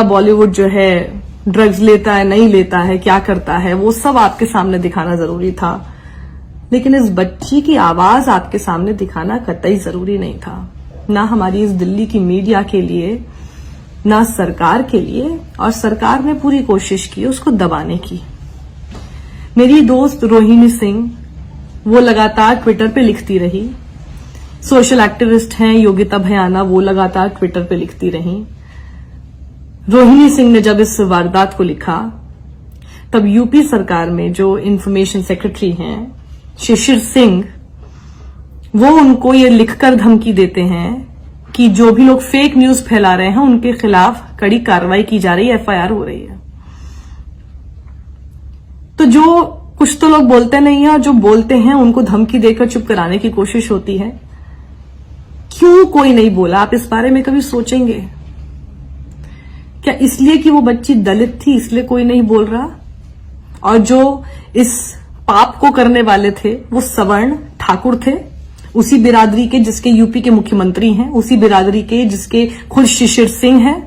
पूरा बॉलीवुड जो है ड्रग्स लेता है, नहीं लेता है, क्या करता है, वो सब आपके सामने दिखाना जरूरी था। लेकिन इस बच्ची की आवाज आपके सामने दिखाना कतई जरूरी नहीं था, ना हमारी इस दिल्ली की मीडिया के लिए, ना सरकार के लिए। और सरकार ने पूरी कोशिश की उसको दबाने की। मेरी दोस्त रोहिणी सिंह, वो लगातार ट्विटर पे लिखती रही। सोशल एक्टिविस्ट हैं योगिता भयाना, वो लगातार ट्विटर पे लिखती रही। रोहिणी सिंह ने जब इस वारदात को लिखा, तब यूपी सरकार में जो इंफॉर्मेशन सेक्रेटरी हैं शिशिर सिंह, वो उनको ये लिखकर धमकी देते हैं कि जो भी लोग फेक न्यूज फैला रहे हैं उनके खिलाफ कड़ी कार्रवाई की जा रही है, एफआईआर हो रही है। तो जो कुछ तो लोग बोलते नहीं है और जो बोलते हैं उनको धमकी देकर चुप कराने की कोशिश होती है। क्यों कोई नहीं बोला? आप इस बारे में कभी सोचेंगे क्या? इसलिए कि वो बच्ची दलित थी इसलिए कोई नहीं बोल रहा? और जो इस पाप को करने वाले थे वो सवर्ण ठाकुर थे, उसी बिरादरी के जिसके यूपी के मुख्यमंत्री हैं, उसी बिरादरी के जिसके खुद शिशिर सिंह हैं?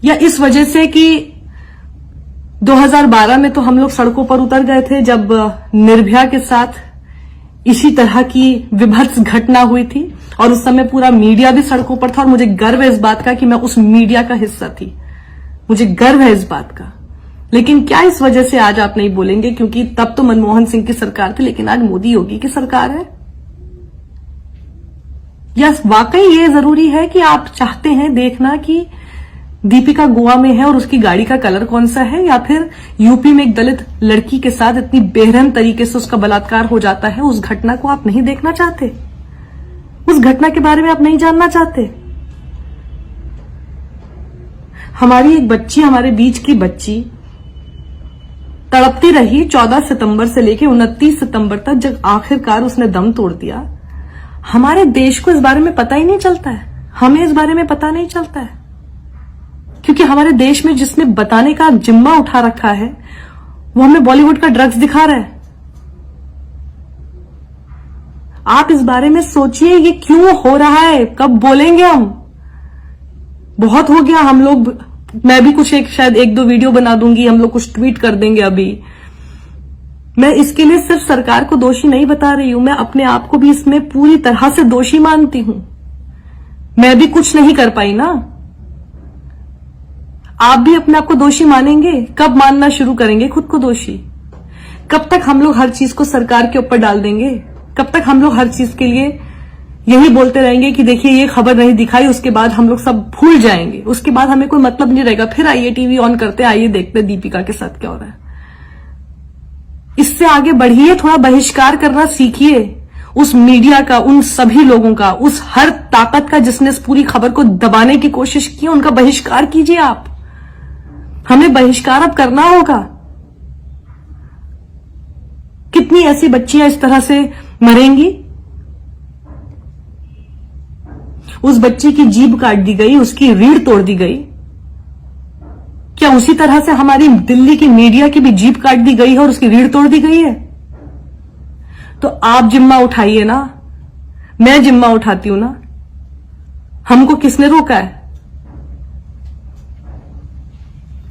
या इस वजह से कि 2012 में तो हम लोग सड़कों पर उतर गए थे जब निर्भया के साथ इसी तरह की विभत्स घटना हुई थी, और उस समय पूरा मीडिया भी सड़कों पर था। और मुझे गर्व है इस बात का कि मैं उस मीडिया का हिस्सा थी, मुझे गर्व है इस बात का। लेकिन क्या इस वजह से आज आप नहीं बोलेंगे क्योंकि तब तो मनमोहन सिंह की सरकार थी, लेकिन आज मोदी योगी की सरकार है? या वाकई ये जरूरी है कि आप चाहते हैं देखना कि दीपिका गोवा में है और उसकी गाड़ी का कलर कौन सा है, या फिर यूपी में एक दलित लड़की के साथ इतनी बेरहम तरीके से उसका बलात्कार हो जाता है, उस घटना को आप नहीं देखना चाहते? उस घटना के बारे में आप नहीं जानना चाहते? हमारी एक बच्ची, हमारे बीच की बच्ची तड़पती रही 14 सितंबर से लेकर 29 सितंबर तक, जब आखिरकार उसने दम तोड़ दिया। हमारे देश को इस बारे में पता ही नहीं चलता है, हमें इस बारे में पता नहीं चलता है, क्योंकि हमारे देश में जिसने बताने का जिम्मा उठा रखा है वो हमें बॉलीवुड का ड्रग्स दिखा रहा है। आप इस बारे में सोचिए ये क्यों हो रहा है? कब बोलेंगे हम? बहुत हो गया। हम लोग, मैं भी कुछ शायद 1-2 वीडियो बना दूंगी, हम लोग कुछ ट्वीट कर देंगे। अभी मैं इसके लिए सिर्फ सरकार को दोषी नहीं बता रही हूं, मैं अपने आप को भी इसमें पूरी तरह से दोषी मानती हूं। मैं भी कुछ नहीं कर पाई ना। आप भी अपने आप को दोषी मानेंगे? कब मानना शुरू करेंगे खुद को दोषी? कब तक हम लोग हर चीज को सरकार के ऊपर डाल देंगे? कब तक हम लोग हर चीज के लिए यही बोलते रहेंगे कि देखिए ये खबर नहीं दिखाई, उसके बाद हम लोग सब भूल जाएंगे, उसके बाद हमें कोई मतलब नहीं रहेगा, फिर आइए टीवी ऑन करते, आइए देखते दीपिका के साथ क्या हो रहा है। इससे आगे बढ़िए, थोड़ा बहिष्कार करना सीखिए उस मीडिया का, उन सभी लोगों का, उस हर ताकत का जिसने इस पूरी खबर को दबाने की कोशिश की, उनका बहिष्कार कीजिए आप। हमें बहिष्कार अब करना होगा। कितनी ऐसी बच्चियां इस तरह से मरेंगी? उस बच्ची की जीभ काट दी गई, उसकी रीढ़ तोड़ दी गई। क्या उसी तरह से हमारी दिल्ली की मीडिया की भी जीभ काट दी गई है और उसकी रीढ़ तोड़ दी गई है? तो आप जिम्मा उठाइए ना, मैं जिम्मा उठाती हूं ना। हमको किसने रोका है?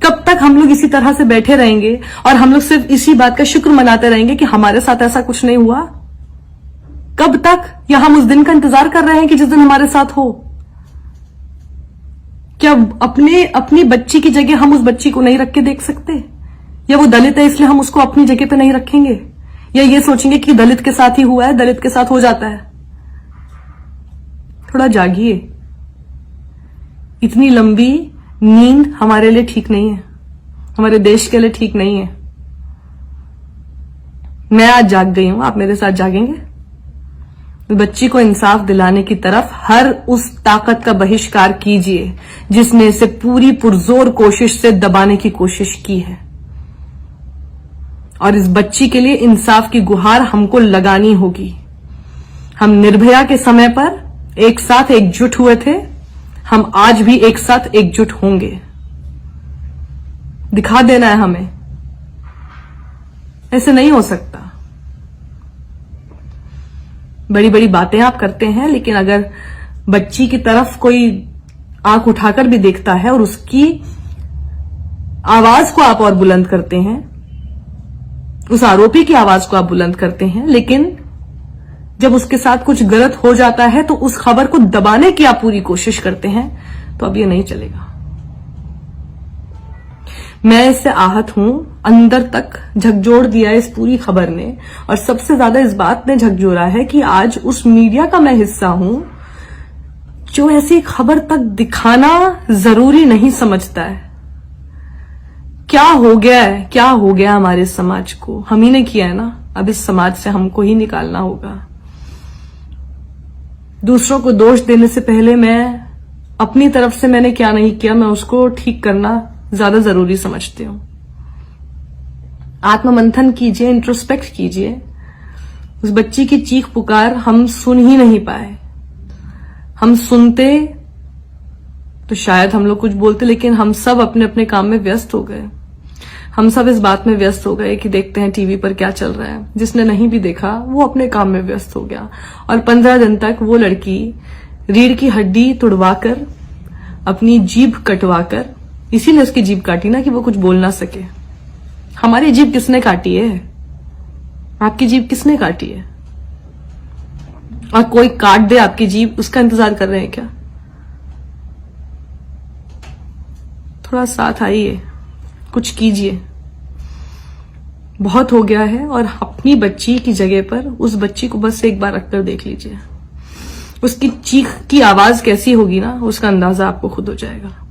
कब तक हम लोग इसी तरह से बैठे रहेंगे और हम लोग सिर्फ इसी बात का शुक्र मनाते रहेंगे कि हमारे साथ ऐसा कुछ नहीं हुआ? कब तक? या हम उस दिन का इंतजार कर रहे हैं कि जिस दिन हमारे साथ हो? क्या अपनी बच्ची की जगह हम उस बच्ची को नहीं रख के देख सकते? या वो दलित है इसलिए हम उसको अपनी जगह पे नहीं रखेंगे? या ये सोचेंगे कि दलित के साथ ही हुआ है, दलित के साथ हो जाता है? थोड़ा जागिए। इतनी लंबी नींद हमारे लिए ठीक नहीं है, हमारे देश के लिए ठीक नहीं है। मैं आज जाग गई हूं, आप मेरे साथ जागेंगे? बच्ची को इंसाफ दिलाने की तरफ हर उस ताकत का बहिष्कार कीजिए जिसने इसे पूरी पुरजोर कोशिश से दबाने की कोशिश की है। और इस बच्ची के लिए इंसाफ की गुहार हमको लगानी होगी। हम निर्भया के समय पर एक साथ एकजुट हुए थे, हम आज भी एक साथ एकजुट होंगे। दिखा देना है हमें, ऐसे नहीं हो सकता। बड़ी बड़ी बातें आप करते हैं, लेकिन अगर बच्ची की तरफ कोई आंख उठाकर भी देखता है और उसकी आवाज को आप और बुलंद करते हैं, उस आरोपी की आवाज को आप बुलंद करते हैं, लेकिन जब उसके साथ कुछ गलत हो जाता है तो उस खबर को दबाने की आप पूरी कोशिश करते हैं, तो अब ये नहीं चलेगा। मैं इससे आहत हूं, अंदर तक झकझोर दिया इस पूरी खबर ने, और सबसे ज्यादा इस बात ने झकझोरा है कि आज उस मीडिया का मैं हिस्सा हूं जो ऐसी खबर तक दिखाना जरूरी नहीं समझता है। क्या हो गया है, क्या हो गया हमारे समाज को? हम ही ने किया है ना, अब इस समाज से हमको ही निकालना होगा। दूसरों को दोष देने से पहले मैं अपनी तरफ से मैंने क्या नहीं किया, मैं उसको ठीक करना ज्यादा जरूरी समझती हूं। आत्ममंथन कीजिए, इंट्रोस्पेक्ट कीजिए। उस बच्ची की चीख पुकार हम सुन ही नहीं पाए। हम सुनते तो शायद हम लोग कुछ बोलते, लेकिन हम सब अपने अपने काम में व्यस्त हो गए। हम सब इस बात में व्यस्त हो गए कि देखते हैं टीवी पर क्या चल रहा है। जिसने नहीं भी देखा वो अपने काम में व्यस्त हो गया, और 15 दिन तक वो लड़की रीढ़ की हड्डी तुड़वाकर, अपनी जीभ कटवाकर, इसीलिए उसकी जीभ काटी ना कि वो कुछ बोल ना सके। हमारी जीभ किसने काटी है? आपकी जीभ किसने काटी है? और कोई काट दे आपकी जीभ, उसका इंतजार कर रहे हैं क्या? थोड़ा साथ आइए, कुछ कीजिए। बहुत हो गया है, और अपनी बच्ची की जगह पर उस बच्ची को बस एक बार रखकर देख लीजिए। उसकी चीख की आवाज कैसी होगी ना, उसका अंदाजा आपको खुद हो जाएगा।